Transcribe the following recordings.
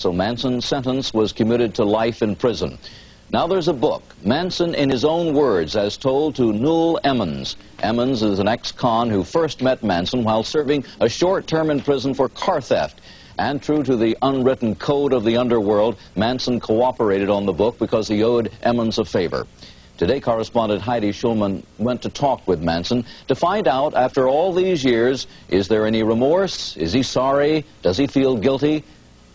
so Manson's sentence was commuted to life in prison. Now there's a book, Manson in his own words, as told to Newell Emmons. Emmons is an ex-con who first met Manson while serving a short term in prison for car theft. And true to the unwritten code of the underworld, Manson cooperated on the book because he owed Emmons a favor. Today, correspondent Heidi Schulman went to talk with Manson to find out, after all these years, is there any remorse? Is he sorry? Does he feel guilty?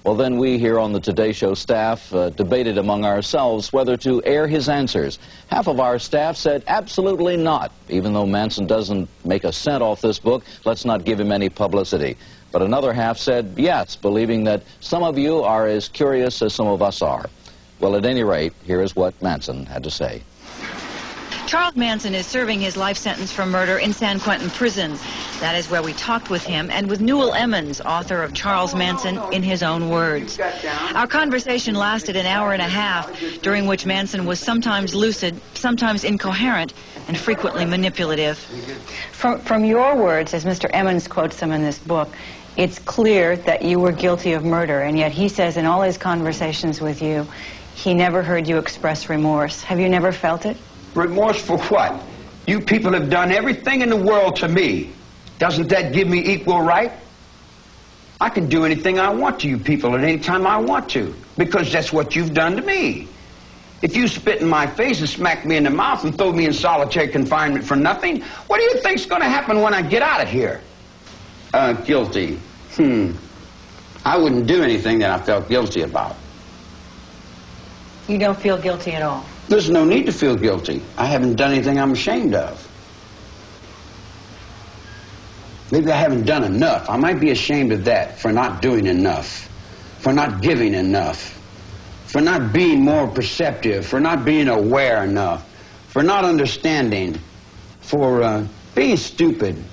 Well, then we here on the Today Show staff debated among ourselves whether to air his answers. Half of our staff said absolutely not. Even though Manson doesn't make a cent off this book, let's not give him any publicity. But another half said yes, believing that some of you are as curious as some of us are. Well, at any rate, here is what Manson had to say. Charles Manson is serving his life sentence for murder in San Quentin prisons. That is where we talked with him and with Newell Emmons, author of Charles Manson in his own words. Our conversation lasted an hour and a half, during which Manson was sometimes lucid, sometimes incoherent, and frequently manipulative. From your words, as Mr. Emmons quotes them in this book, it's clear that you were guilty of murder, and yet he says in all his conversations with you, he never heard you express remorse. Have you never felt it? Remorse for what? You people have done everything in the world to me. Doesn't that give me equal right? I can do anything I want to you people at any time I want to, because that's what you've done to me. If you spit in my face and smack me in the mouth and throw me in solitary confinement for nothing, what do you think's going to happen when I get out of here? Guilty. I wouldn't do anything that I felt guilty about. You don't feel guilty at all? There's no need to feel guilty. I haven't done anything I'm ashamed of. Maybe I haven't done enough. I might be ashamed of that, for not doing enough, for not giving enough, for not being more perceptive, for not being aware enough, for not understanding, for being stupid.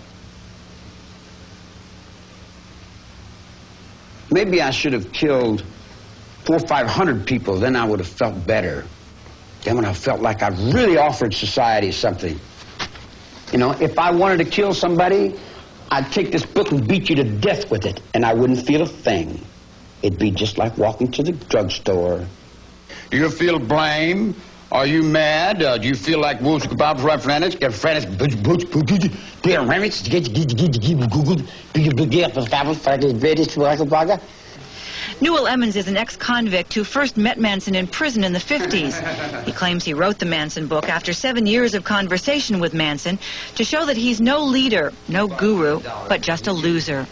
Maybe I should have killed 400 or 500 people, then I would have felt better. Then when I felt like I really offered society something. You know, if I wanted to kill somebody, I'd take this book and beat you to death with it, and I wouldn't feel a thing. It'd be just like walking to the drugstore. Do you feel blame? Are you mad? Do you feel like Wolf's about referendums? Get friends, Newell Emmons is an ex-convict who first met Manson in prison in the 50s. He claims he wrote the Manson book after 7 years of conversation with Manson to show that he's no leader, no guru, but just a loser.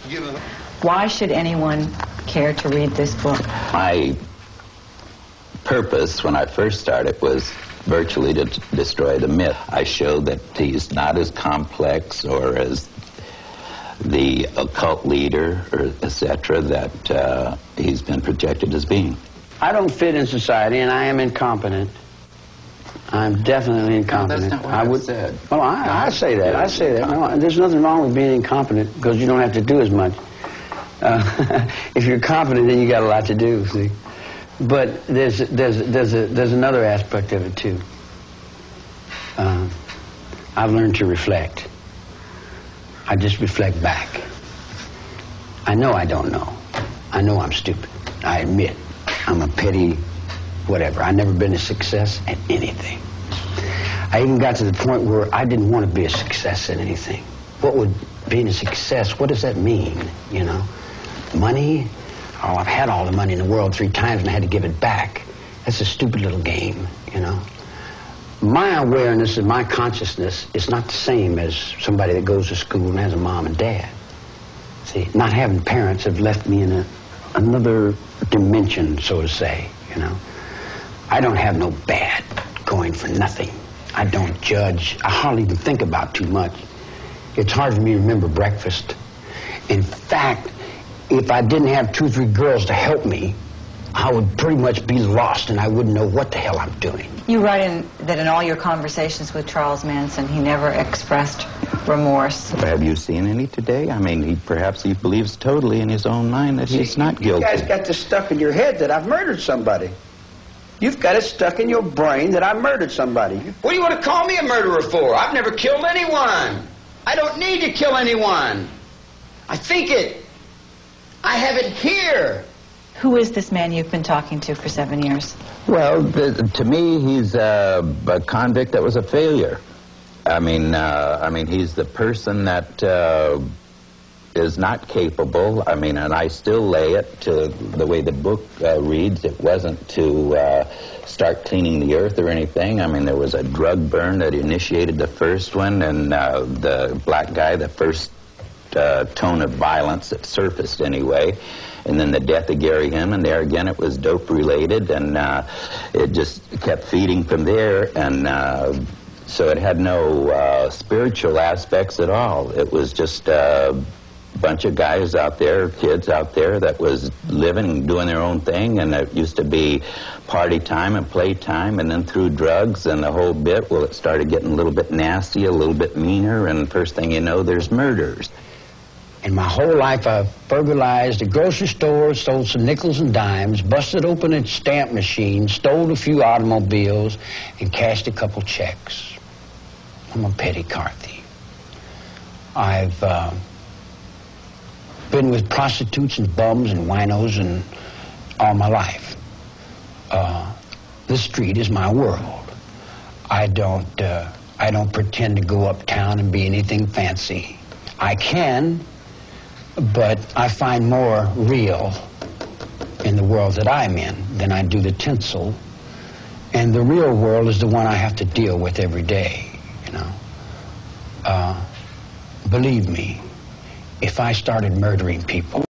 Why should anyone care to read this book? My purpose when I first started was virtually to destroy the myth. I showed that he's not as complex or as the occult leader, or etc., that he's been projected as being. I don't fit in society, and I am incompetent. I'm definitely incompetent. No, that's not what I said. Well, I say that. I say that. No, there's nothing wrong with being incompetent, because you don't have to do as much. If you're competent, then you got a lot to do. See, but there's another aspect of it too. I've learned to reflect. I just reflect back. I know I don't know. I know I'm stupid. I admit I'm a petty whatever. I've never been a success at anything. I even got to the point where I didn't want to be a success at anything. What would being a success, what does that mean, you know? Money? Oh, I've had all the money in the world 3 times and I had to give it back. That's a stupid little game, you know? My awareness and my consciousness is not the same as somebody that goes to school and has a mom and dad. See, not having parents have left me in another dimension, so to say, you know. I don't have no bad going for nothing. I don't judge. I hardly even think about too much. It's hard for me to remember breakfast. In fact, if I didn't have 2 or 3 girls to help me, I would pretty much be lost and I wouldn't know what the hell I'm doing. You write that in all your conversations with Charles Manson, he never expressed remorse. Have you seen any today? I mean, perhaps he believes totally in his own mind that he's not guilty. You guys got this stuck in your head that I've murdered somebody. You've got it stuck in your brain that I murdered somebody. What do you want to call me a murderer for? I've never killed anyone. I don't need to kill anyone. I think it. I have it here. Who is this man you've been talking to for 7 years? Well, to me, he's a convict that was a failure. I mean, he's the person that is not capable. I mean, and I still lay it to the way the book reads. It wasn't to start cleaning the earth or anything. I mean, there was a drug burn that initiated the first one, and the black guy, the first tone of violence that surfaced anyway. And then the death of Gary Hinman, there again it was dope related, and it just kept feeding from there, and so it had no spiritual aspects at all. It was just a bunch of guys out there, kids out there that was living and doing their own thing, and it used to be party time and play time, and then through drugs and the whole bit, well, it started getting a little bit nasty, a little bit meaner, and first thing you know, there's murders. In my whole life, I've burglarized a grocery store, stole some nickels and dimes, busted open a stamp machine, stole a few automobiles, and cashed a couple checks. I'm a petty car thief. I've been with prostitutes and bums and winos and all my life. The street is my world. I don't pretend to go uptown and be anything fancy. I can, but I find more real in the world that I'm in than I do the tinsel. And the real world is the one I have to deal with every day, you know. Believe me, if I started murdering people,